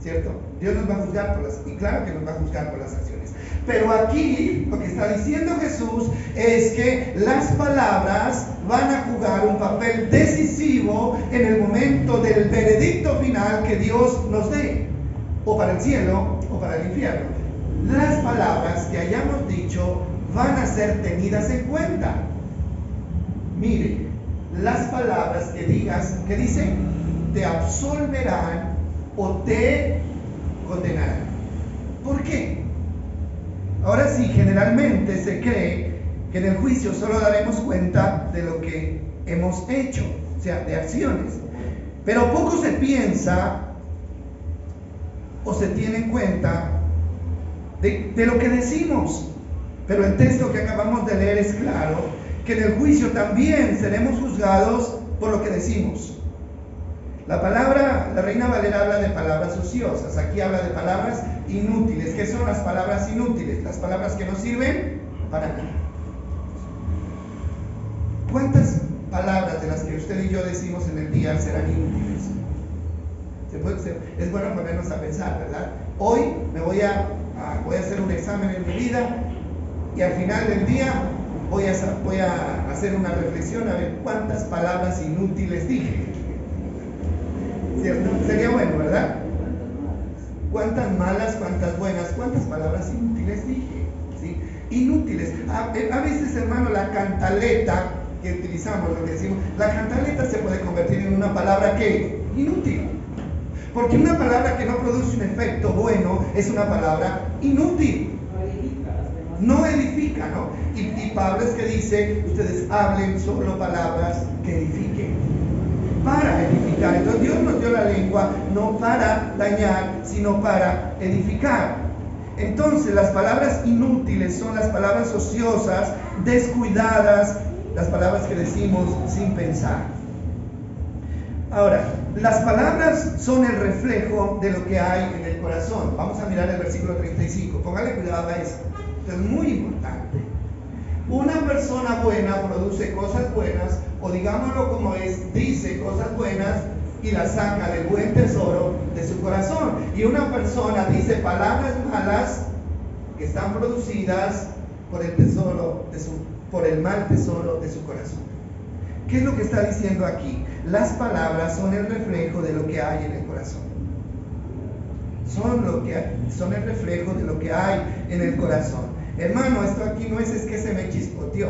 ¿cierto? Dios nos va a juzgar y claro que nos va a juzgar por las acciones. Pero aquí lo que está diciendo Jesús es que las palabras van a jugar un papel decisivo en el momento del veredicto final que Dios nos dé, o para el cielo o para el infierno. Las palabras que hayamos dicho van a ser tenidas en cuenta. Mire, las palabras que digas, ¿qué dicen? Te absolverán o te condenarán. ¿Por qué? Ahora sí, generalmente se cree que en el juicio solo daremos cuenta de lo que hemos hecho, o sea, de acciones. Pero poco se piensa o se tiene en cuenta de lo que decimos. Pero el texto que acabamos de leer es claro, que en el juicio también seremos juzgados por lo que decimos. La Reina Valera habla de palabras ociosas, aquí habla de palabras inútiles. ¿Qué son las palabras inútiles? Las palabras que no sirven para nada. ¿Cuántas palabras de las que usted y yo decimos en el día serán inútiles? Es bueno ponernos a pensar, ¿verdad? Hoy voy a hacer un examen en mi vida y al final del día voy a hacer una reflexión a ver cuántas palabras inútiles dije. ¿Cierto? Sería bueno, ¿verdad? Cuántas malas, cuántas buenas, cuántas palabras inútiles dije. ¿Sí? Inútiles. A veces, hermano, la cantaleta que utilizamos, lo que decimos, la cantaleta se puede convertir en una palabra que inútil. Porque una palabra que no produce un efecto bueno es una palabra inútil. No edifica, ¿no? Y Pablo es que dice, ustedes hablen solo palabras que edifiquen. Para edificar. Entonces Dios nos dio la lengua no para dañar, sino para edificar. Entonces las palabras inútiles son las palabras ociosas, descuidadas, las palabras que decimos sin pensar. Ahora, las palabras son el reflejo de lo que hay en el corazón. Vamos a mirar el versículo 35. Póngale cuidado a eso. Esto es muy importante. Una persona buena produce cosas buenas, o digámoslo como es, dice cosas buenas y las saca del buen tesoro de su corazón. Y una persona dice palabras malas que están producidas por el mal tesoro de su corazón. ¿Qué es lo que está diciendo aquí? Las palabras son el reflejo de lo que hay en el corazón. Son el reflejo de lo que hay en el corazón. Hermano, esto aquí no es que se me chispoteó.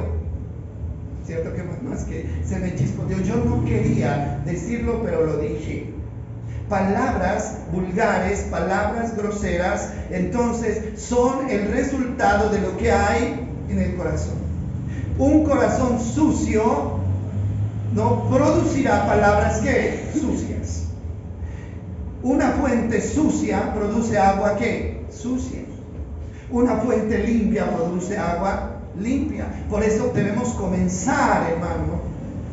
¿Cierto que no es que se me chispoteó? Yo no quería decirlo, pero lo dije. Palabras vulgares, palabras groseras, entonces son el resultado de lo que hay en el corazón. Un corazón sucio no producirá palabras que sucias. Una fuente sucia produce agua que sucia. Una fuente limpia produce agua limpia. Por eso debemos comenzar, hermano,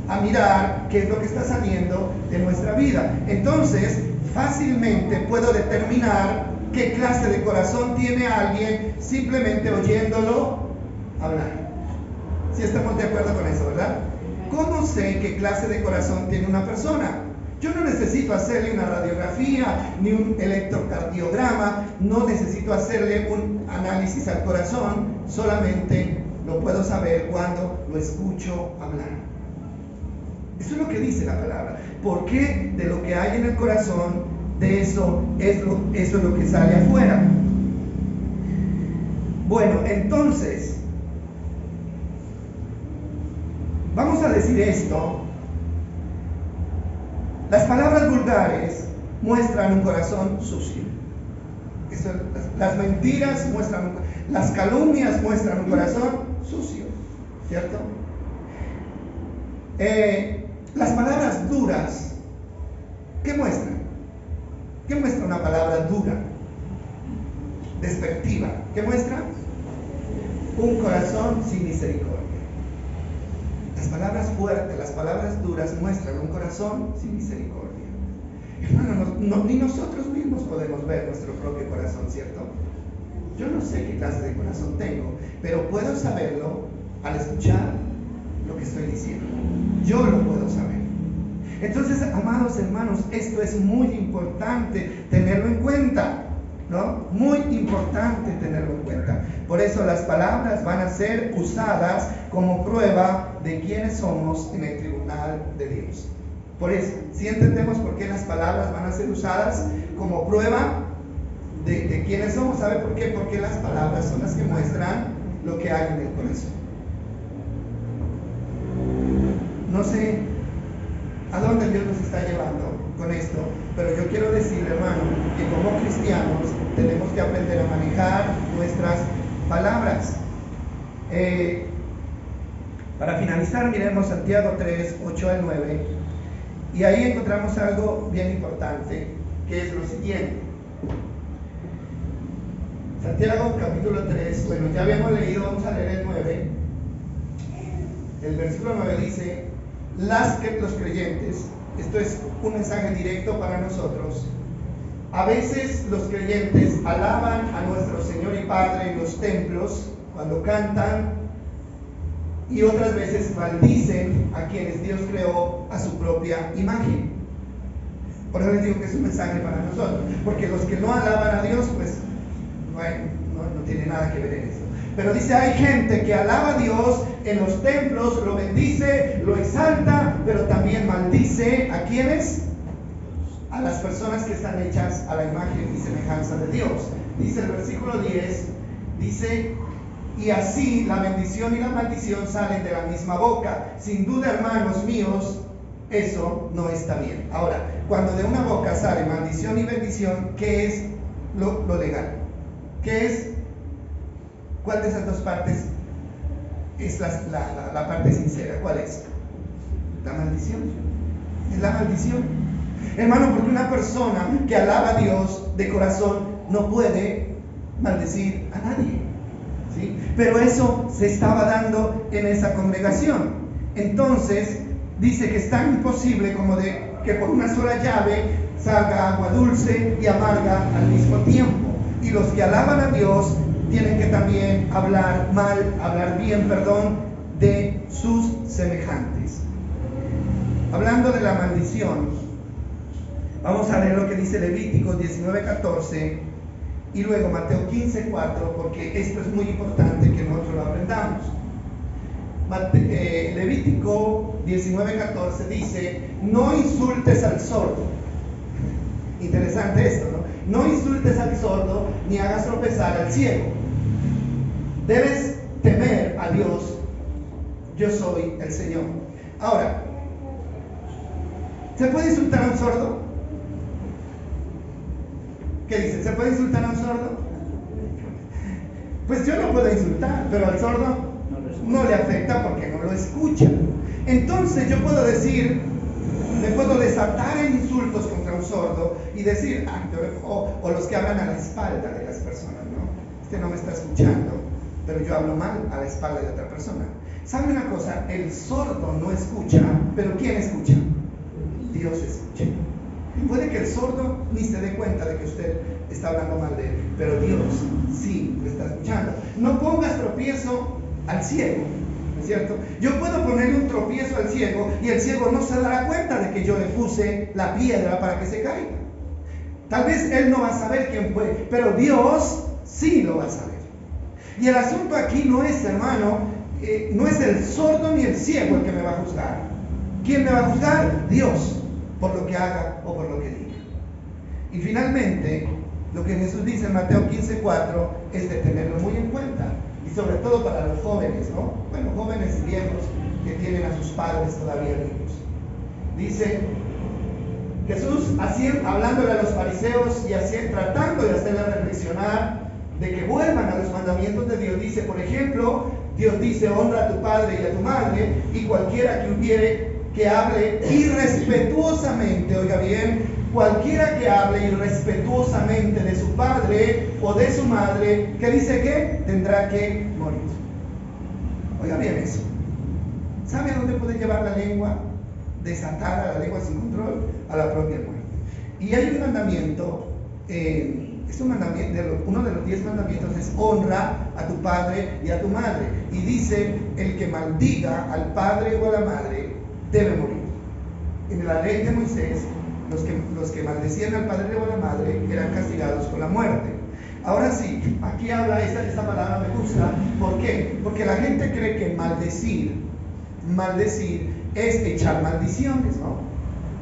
a mirar qué es lo que está saliendo de nuestra vida. Entonces, fácilmente puedo determinar qué clase de corazón tiene alguien simplemente oyéndolo hablar. Si estamos de acuerdo con eso, ¿verdad? ¿Cómo sé qué clase de corazón tiene una persona? Yo no necesito hacerle una radiografía ni un electrocardiograma, no necesito hacerle un análisis al corazón, solamente lo puedo saber cuando lo escucho hablar. Eso es lo que dice la palabra. Porque de lo que hay en el corazón, de eso es lo que sale afuera. Bueno, entonces, vamos a decir esto. Las palabras vulgares muestran un corazón sucio. Las mentiras muestran, las calumnias muestran un corazón sucio, ¿cierto? Las palabras duras, ¿qué muestran? ¿Qué muestra una palabra dura? Despectiva. ¿Qué muestra? Un corazón sin misericordia. Las palabras fuertes, las palabras duras muestran un corazón sin misericordia. Hermano, ni nosotros mismos podemos ver nuestro propio corazón, ¿cierto? Yo no sé qué clase de corazón tengo, pero puedo saberlo al escuchar lo que estoy diciendo. Yo lo puedo saber. Entonces, amados hermanos, esto es muy importante tenerlo en cuenta, ¿no? Muy importante tenerlo en cuenta. Por eso las palabras van a ser usadas como prueba de quiénes somos en el tribunal de Dios. Por eso, si entendemos por qué las palabras van a ser usadas como prueba de quiénes somos, ¿sabe por qué? Porque las palabras son las que muestran lo que hay en el corazón. No sé a dónde Dios nos está llevando con esto, pero yo quiero decirle, hermano, que como cristianos tenemos que aprender a manejar nuestras palabras. Para finalizar, miremos Santiago 3, 8 al 9, y ahí encontramos algo bien importante, que es lo siguiente. Santiago capítulo 3, bueno, ya habíamos leído, vamos a leer el 9. El versículo 9 dice: los creyentes, esto es un mensaje directo para nosotros, a veces los creyentes alaban a nuestro Señor y Padre en los templos cuando cantan, y otras veces maldicen a quienes Dios creó a su propia imagen. Por eso les digo que es un mensaje para nosotros, porque los que no alaban a Dios, pues no tiene nada que ver en eso. Pero dice, hay gente que alaba a Dios en los templos, lo bendice, lo exalta, pero también maldice ¿a quiénes? A las personas que están hechas a la imagen y semejanza de Dios. Dice el versículo 10, dice, y así la bendición y la maldición salen de la misma boca. Sin duda, hermanos míos, eso no está bien. Ahora, cuando de una boca sale maldición y bendición, ¿qué es lo legal? ¿Qué es? ¿Cuál de esas dos partes es la parte sincera? ¿Cuál es? La maldición. Es la maldición. Hermano, porque una persona que alaba a Dios de corazón no puede maldecir a nadie, ¿sí? Pero eso se estaba dando en esa congregación. Entonces, dice que es tan imposible como de que por una sola llave salga agua dulce y amarga al mismo tiempo. Y los que alaban a Dios tienen que también hablar bien, de sus semejantes. Hablando de la maldición, vamos a leer lo que dice Levítico 19:14 y luego Mateo 15:4, porque esto es muy importante que nosotros lo aprendamos. Levítico 19:14 dice, no insultes al sordo. Interesante esto, ¿no? No insultes al sordo ni hagas tropezar al ciego. Debes temer a Dios. Yo soy el Señor. Ahora, ¿se puede insultar a un sordo? ¿Qué dicen? ¿Se puede insultar a un sordo? Pues yo no puedo insultar, pero al sordo no le afecta porque no lo escucha. Entonces yo puedo decir, me puedo desatar en insultos contra un sordo y decir, o los que hablan a la espalda de las personas, ¿no? Este no me está escuchando, pero yo hablo mal a la espalda de otra persona. ¿Sabe una cosa? El sordo no escucha, pero ¿quién escucha? Dios escucha. Puede que el sordo ni se dé cuenta de que usted está hablando mal de él, pero Dios sí lo está escuchando. No pongas tropiezo al ciego, ¿no es cierto? Yo puedo ponerle un tropiezo al ciego y el ciego no se dará cuenta de que yo le puse la piedra para que se caiga. Tal vez él no va a saber quién fue, pero Dios sí lo va a saber. Y el asunto aquí no es, hermano, no es el sordo ni el ciego el que me va a juzgar. ¿Quién me va a juzgar? Dios, por lo que haga o por lo que diga. Y finalmente, lo que Jesús dice en Mateo 15:4 es de tenerlo muy en cuenta. Y sobre todo para los jóvenes, ¿no? Bueno, jóvenes y viejos que tienen a sus padres todavía vivos. Dice Jesús, así, hablándole a los fariseos y así, tratando de hacerles reflexionar de que vuelvan a los mandamientos de Dios. Dice, por ejemplo, Dios dice, honra a tu padre y a tu madre, y cualquiera que hable irrespetuosamente, oiga bien, cualquiera que hable irrespetuosamente de su padre o de su madre, que dice que tendrá que morir. Oiga bien eso. ¿Sabe a dónde puede llevar la lengua? Desatada a la lengua sin control, a la propia muerte. Y hay un mandamiento, uno de los 10 mandamientos es honra a tu padre y a tu madre. Y dice, el que maldiga al padre o a la madre debe morir. En la ley de Moisés, los que maldecían al padre o a la madre eran castigados con la muerte. Ahora sí, aquí habla, esta palabra me gusta. ¿Por qué? Porque la gente cree que maldecir es echar maldiciones, ¿no?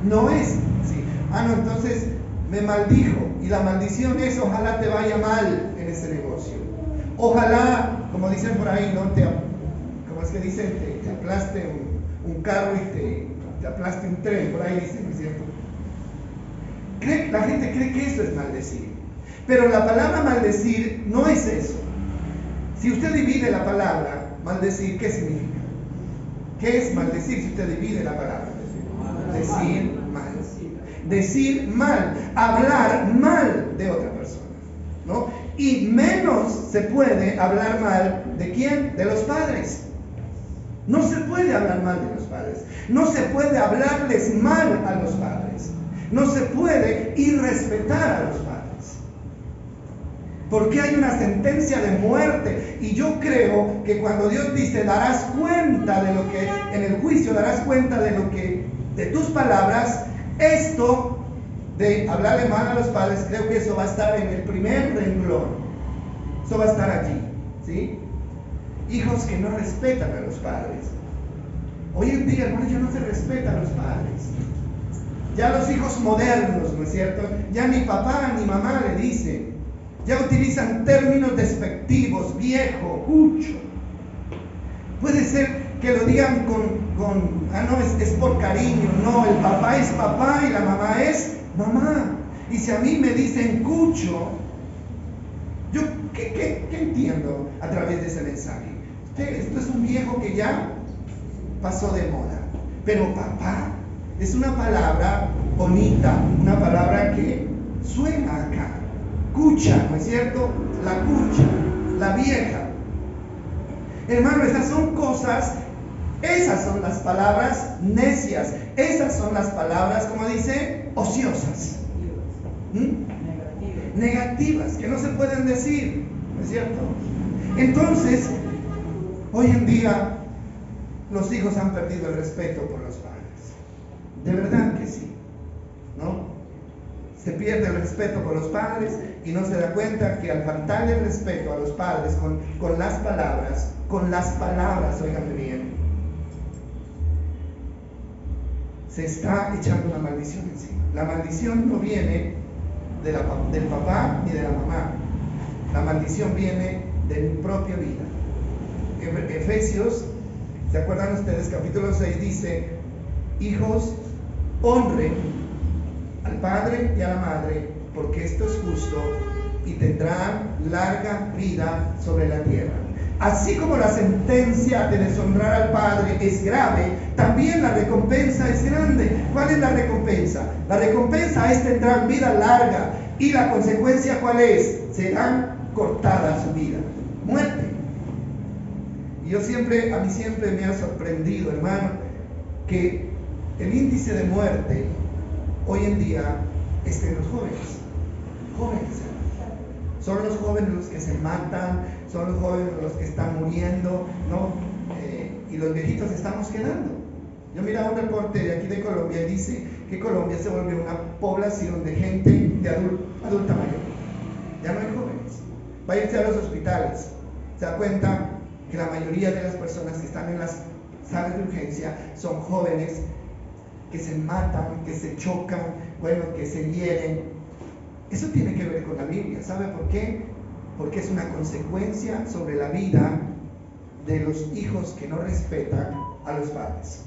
No es así. No, entonces me maldijo. Y la maldición es, ojalá te vaya mal en ese negocio. Ojalá, como dicen por ahí, ¿no? ¿Cómo es que dicen? Te aplaste un carro y te aplaste un tren, por ahí dicen, ¿no es cierto? La gente cree que eso es maldecir. Pero la palabra maldecir no es eso. Si usted divide la palabra maldecir, ¿qué significa? ¿Qué es maldecir si usted divide la palabra? Decir mal. Decir mal, hablar mal de otra persona, ¿no? Y menos se puede hablar mal ¿de quién? De los padres. No se puede hablar mal de los padres. No se puede hablarles mal a los padres. No se puede irrespetar a los padres. Porque hay una sentencia de muerte. Y yo creo que cuando Dios dice, darás cuenta de lo que, en el juicio darás cuenta de lo que, de tus palabras, esto de hablarle mal a los padres, creo que eso va a estar en el primer renglón. Eso va a estar allí, ¿sí? Hijos que no respetan a los padres. Hoy en día, hermano, ya no se respeta a los padres. Ya los hijos modernos, ¿no es cierto? Ya ni papá ni mamá le dicen. Ya utilizan términos despectivos, viejo, cucho. Puede ser que lo digan no, es por cariño. No, el papá es papá y la mamá es mamá. Y si a mí me dicen cucho, yo, ¿qué entiendo a través de ese mensaje? Esto es un viejo que ya pasó de moda. Pero papá es una palabra bonita, una palabra que suena acá. Cucha, ¿no es cierto? La cucha, la vieja. Hermano, esas son cosas, esas son las palabras necias, esas son las palabras, como dice, ociosas. Negativas, que no se pueden decir, ¿no es cierto? Entonces, hoy en día, los hijos han perdido el respeto por los padres. De verdad que sí, ¿no? Se pierde el respeto por los padres y no se da cuenta que al faltarle el respeto a los padres con las palabras, óigame bien, se está echando una maldición encima. La maldición no viene del papá ni de la mamá. La maldición viene de mi propia vida. Efesios, ¿se acuerdan ustedes? Capítulo 6 dice, hijos, honren al padre y a la madre, porque esto es justo, y tendrán larga vida sobre la tierra. Así como la sentencia de deshonrar al padre es grave, también la recompensa es grande. ¿Cuál es la recompensa? La recompensa es tendrán vida larga, y la consecuencia ¿cuál es? Serán cortadas su vida, muerte. Y a mí siempre me ha sorprendido, hermano, que el índice de muerte hoy en día está en los jóvenes. Son los jóvenes los que se matan, son los jóvenes los que están muriendo, ¿no? Y los viejitos estamos quedando. Yo miraba un reporte de aquí de Colombia y dice que Colombia se volvió una población de gente de adulta mayor. Ya no hay jóvenes. Váyanse a los hospitales. Se da cuenta que la mayoría de las personas que están en las salas de urgencia son jóvenes que se matan, que se chocan, que se hieren. Eso tiene que ver con la Biblia. ¿Sabe por qué? Porque es una consecuencia sobre la vida de los hijos que no respetan a los padres.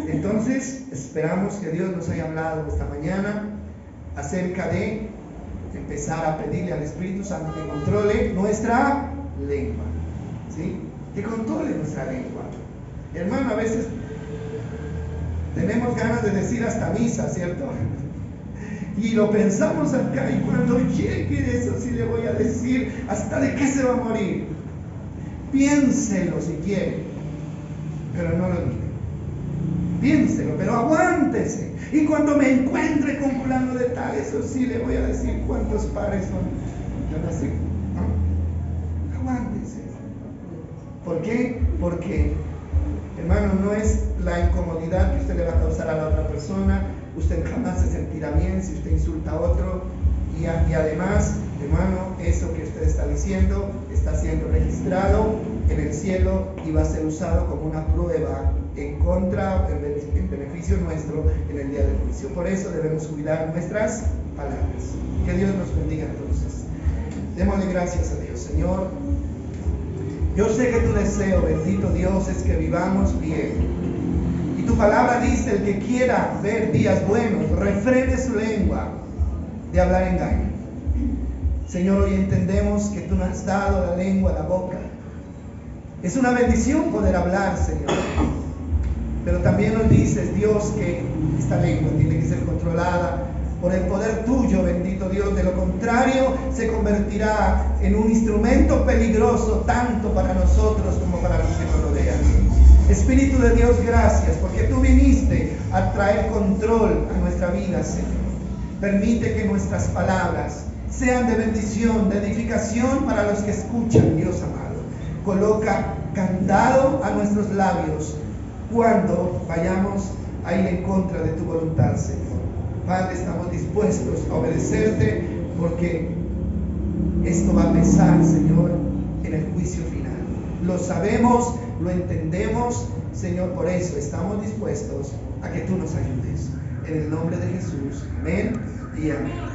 Entonces, esperamos que Dios nos haya hablado esta mañana acerca de empezar a pedirle al Espíritu Santo que controle nuestra lengua. ¿Sí? Que controle nuestra lengua. Hermano, a veces tenemos ganas de decir hasta misa, ¿cierto? Y lo pensamos acá, y cuando llegue eso sí le voy a decir hasta de qué se va a morir. Piénselo si quiere, pero no lo diga. Piénselo, pero aguántese. Y cuando me encuentre con fulano de tal, eso sí le voy a decir cuántos pares son. Yo no sé, ¿no? Aguántese. ¿Por qué? Porque, hermano, no es la incomodidad que usted le va a causar a la otra persona. Usted jamás se sentirá bien si usted insulta a otro. Y además, hermano, eso que usted está diciendo está siendo registrado en el cielo y va a ser usado como una prueba en contra, en beneficio nuestro en el día del juicio. Por eso debemos cuidar nuestras palabras. Que Dios nos bendiga entonces. Démosle gracias a Dios. Señor, yo sé que tu deseo, bendito Dios, es que vivamos bien. Y tu palabra dice, el que quiera ver días buenos, refrene su lengua de hablar engaño. Señor, hoy entendemos que tú nos has dado la lengua, la boca. Es una bendición poder hablar, Señor. Pero también nos dices, Dios, que esta lengua tiene que ser controlada por el poder tuyo, bendito Dios. De lo contrario, se convertirá en un instrumento peligroso tanto para nosotros como para los que nos rodean. Espíritu de Dios, gracias, porque tú viniste a traer control a nuestra vida, Señor. Permite que nuestras palabras sean de bendición, de edificación para los que escuchan, Dios amado. Coloca candado a nuestros labios cuando vayamos a ir en contra de tu voluntad, Señor. Padre, estamos dispuestos a obedecerte porque esto va a pesar, Señor, en el juicio final. Lo sabemos, lo entendemos, Señor, por eso estamos dispuestos a que tú nos ayudes. En el nombre de Jesús, amén y amén.